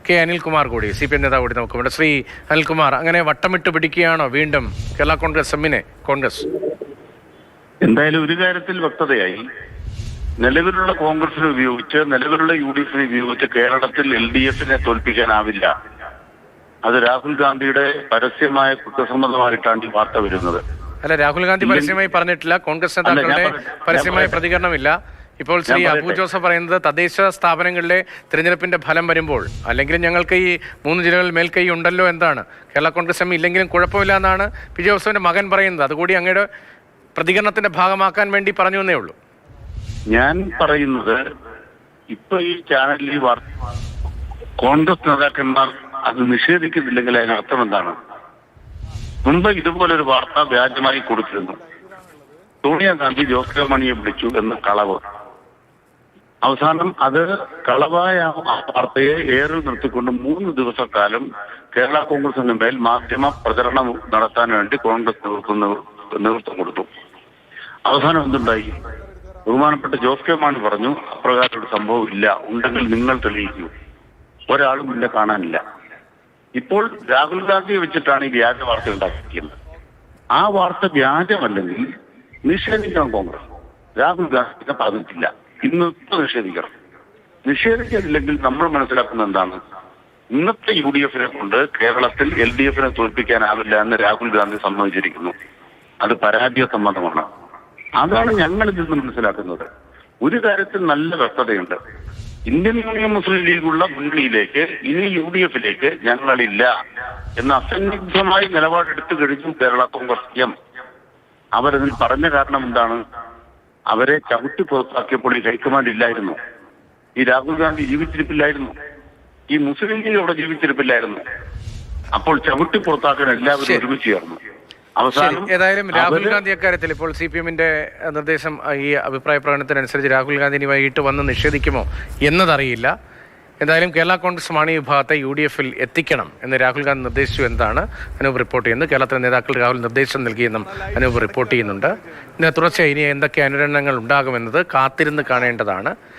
K Anilkumar കൂടി CPM നേതാവ് കൂടി നമുക്കുണ്ട്. ശ്രീ അനിൽകുമാർ, അങ്ങനെ വട്ടമിട്ട് പിടിക്കുകയാണോ വീണ്ടും കേരള കോൺഗ്രസ് എമ്മിനെ കോൺഗ്രസ്? എന്തായാലും ഒരു കാര്യത്തിൽ വ്യക്തതയായി. നിലവിലുള്ള കോൺഗ്രസിനെ ഉപയോഗിച്ച്, നിലവിലുള്ള UDF ഉപയോഗിച്ച് കേരളത്തിൽ LDFനെ തോൽപ്പിക്കാനാവില്ല. അത് രാഹുൽ ഗാന്ധിയുടെ പരസ്യമായ കുറ്റസമ്മതമായിട്ടാണ് ഈ വാർത്ത വരുന്നത്. അല്ല, രാഹുൽ ഗാന്ധി പരസ്യമായി പറഞ്ഞിട്ടില്ല, കോൺഗ്രസ് നേതാക്കളുടെ പരസ്യമായ പ്രതികരണമില്ല. ഇപ്പോൾ ശ്രീ അബു ജോസഫ് പറയുന്നത് തദ്ദേശ സ്ഥാപനങ്ങളിലെ തിരഞ്ഞെടുപ്പിന്റെ ഫലം വരുമ്പോൾ അല്ലെങ്കിൽ ഞങ്ങൾക്ക് ഈ 3 ജില്ലകളിൽ മേൽക്കൈ ഉണ്ടല്ലോ എന്താണ്, കേരള കോൺഗ്രസ് എം ഇല്ലെങ്കിലും കുഴപ്പമില്ല എന്നാണ് പി ജോസഫിന്റെ മകൻ പറയുന്നത്. അതുകൂടി അങ്ങയുടെ പ്രതികരണത്തിന്റെ ഭാഗമാക്കാൻ വേണ്ടി പറഞ്ഞു എന്നേ ഉള്ളൂ. ഞാൻ പറയുന്നത്, ഇപ്പൊ ഈ ചാനലിൽ കോൺഗ്രസ് നേതാക്കന്മാർ അത് നിഷേധിക്കുന്നില്ലെങ്കിൽ അതിനർത്ഥം എന്താണ്? മുമ്പ് ഇതുപോലൊരു വാർത്ത വ്യാജമായി കൊടുത്തിരുന്നു. സോണിയാഗാന്ധി ജോസ് കെ മാണിയെ വിളിച്ചു എന്ന കളവ്. അവസാനം അത് കളവായ ആ വാർത്തയെ ഏറിൽ നിർത്തിക്കൊണ്ട് 3 ദിവസക്കാലം കേരള കോൺഗ്രസിന് മേൽ മാധ്യമ പ്രചരണം നടത്താൻ വേണ്ടി കോൺഗ്രസ് നേതൃത്വം കൊടുത്തു. അവസാനം എന്തുണ്ടായി? ബഹുമാനപ്പെട്ട ജോസ് കെ മാണി പറഞ്ഞു, അപ്രകാരം ഒരു സംഭവം ഇല്ല, ഉണ്ടെങ്കിൽ നിങ്ങൾ തെളിയിക്കൂ. ഒരാളും ഇല്ല, കാണാനില്ല. ഇപ്പോൾ രാഹുൽ ഗാന്ധിയെ വെച്ചിട്ടാണ് ഈ വ്യാജ വാർത്ത ഉണ്ടാക്കിയിരിക്കുന്നത്. ആ വാർത്ത വ്യാജമല്ലെങ്കിൽ നിഷേധിക്കണം കോൺഗ്രസ്. രാഹുൽ ഗാന്ധിയെ പറഞ്ഞിട്ടില്ല, ഇന്ന് നിഷേധിക്കണം. നിഷേധിച്ചില്ലെങ്കിൽ നമ്മൾ മനസ്സിലാക്കുന്ന എന്താണ്? ഇന്നത്തെ UDFനെ കൊണ്ട് കേരളത്തിൽ LDFനെ തോൽപ്പിക്കാനാവില്ല എന്ന് രാഹുൽ ഗാന്ധി സമ്മതിച്ചിരിക്കുന്നു. അത് പരാജയ സമ്മതമാണ്. അതാണ് ഞങ്ങൾ ഇതിൽ നിന്ന് മനസ്സിലാക്കുന്നത്. ഒരു കാര്യത്തിൽ നല്ല വ്യക്തതയുണ്ട്. ഇന്ത്യൻ യൂണിയൻ മുസ്ലിം ലീഗുള്ള മുന്നണിയിലേക്ക്, ഇനി UDFിലേക്ക് ഞങ്ങളില്ല എന്ന അസന്നിഗ്ധമായി നിലപാടെടുത്തു കഴിഞ്ഞു കേരള കോൺഗ്രസ് എം. അവരതിൽ പറഞ്ഞ കാരണം എന്താണ്? അവരെ ചവിട്ടി പുറത്താക്കിയപ്പോൾ ഈ ഹൈക്കമാൻഡ് ഇല്ലായിരുന്നു, ഈ രാഹുൽ ഗാന്ധി ജീവിച്ചിരിപ്പില്ലായിരുന്നു, ഈ മുസ്ലിം ലീഗ് അവിടെ ജീവിച്ചിരിപ്പില്ലായിരുന്നു. അപ്പോൾ ചവിട്ടി പുറത്താക്കാൻ എല്ലാവരും ഒരുമിച്ച് ചേർന്നു. അവസാനം ഏതായാലും രാഹുൽ ഗാന്ധി അക്കാര്യത്തിൽ ഇപ്പോൾ CPMന്റെ നിർദ്ദേശം, ഈ അഭിപ്രായ പ്രകടനത്തിനനുസരിച്ച് രാഹുൽ ഗാന്ധി വൈകിട്ട് വന്ന് നിഷേധിക്കുമോ എന്നതറിയില്ല. എന്തായാലും കേരള കോൺഗ്രസ് മാണി വിഭാഗത്തെ UDFിൽ എത്തിക്കണം എന്ന് രാഹുൽ ഗാന്ധി നിർദ്ദേശിച്ചു എന്നാണ് അനൂപ് റിപ്പോർട്ട് ചെയ്യുന്നത്. കേരളത്തിലെ നേതാക്കൾ രാഹുൽ നിർദ്ദേശം നൽകിയെന്നും അനൂപ് റിപ്പോർട്ട് ചെയ്യുന്നുണ്ട്. തുടർച്ചയായി ഇനി എന്തൊക്കെ അനുരണനങ്ങൾ ഉണ്ടാകുമെന്നത് കാത്തിരുന്ന് കാണേണ്ടതാണ്.